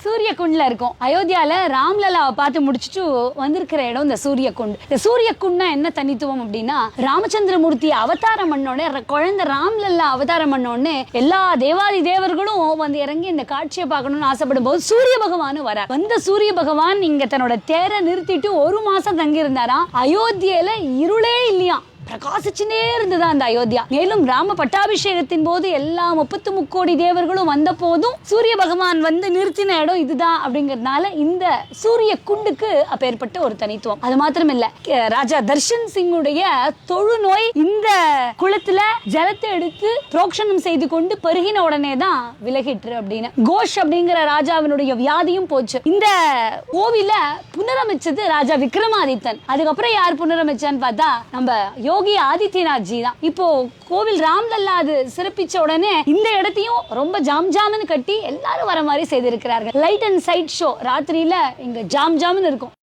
சூரிய குண்ட்ல இருக்கும். அயோத்தியால ராம்லலாவை பார்த்து முடிச்சுட்டு வந்திருக்கிற இடம் இந்த சூரிய குண்ட். இந்த சூரிய குண்ட்னா என்ன தனித்துவம் அப்படின்னா, ராமச்சந்திரமூர்த்தி அவதாரம் பண்ணோடனே, குழந்தை ராம்லல்லா அவதாரம் பண்ணோடனே எல்லா தேவாதி தேவர்களும் வந்து இறங்கி இந்த காட்சியை பார்க்கணும்னு ஆசைப்படும் போது சூரிய பகவான் வர வந்த சூரிய பகவான் இங்க தன்னோட தேரை நிறுத்திட்டு 1 மாசம் தங்கி இருந்தாராம். அயோத்தியில இருளே இல்லையா, பிரகாசிச்சுட்டே இருந்ததா அந்த அயோத்தியா. மேலும் ராம பட்டாபிஷேகத்தின் போது எல்லா 33 கோடி தேவர்களும் வந்த போதும் சூரிய பகவான் வந்து நிறுத்தின இடம் இதுதான் அப்படிங்கறதுனால இந்த சூரிய குண்டுக்கு அப்பேற்பட்ட ஒரு தனித்துவம். அது மாத்திரம் இல்ல, ராஜா தர்ஷன் சிங்குடைய தொழுநோய் இந்த குளத்துல ஜலத்தை எடுத்து புரோக்ஷனம் செய்து கொண்டு பருகின உடனே தான் விலகிற்று அப்படின்னு. கோஷ் அப்படிங்கிற ராஜாவினுடைய வியாதியும் போச்சு. இந்த கோவில புனரமைச்சது ராஜா விக்ரமாதித்தன். அதுக்கப்புறம் யார் புனரமைச்சான்னு பார்த்தா நம்ம யோகி ஆதித்யநாத் ஜி தான். இப்போ கோவில் ராம்லல்லா அது சிறப்பிச்ச உடனே இந்த இடத்தையும் ரொம்ப ஜாம் கட்டி எல்லாரும் வர மாதிரி செய்திருக்கிறார்கள். லைட் அண்ட் சைட் ஷோ ராத்திரியில இங்க ஜாம் இருக்கும்.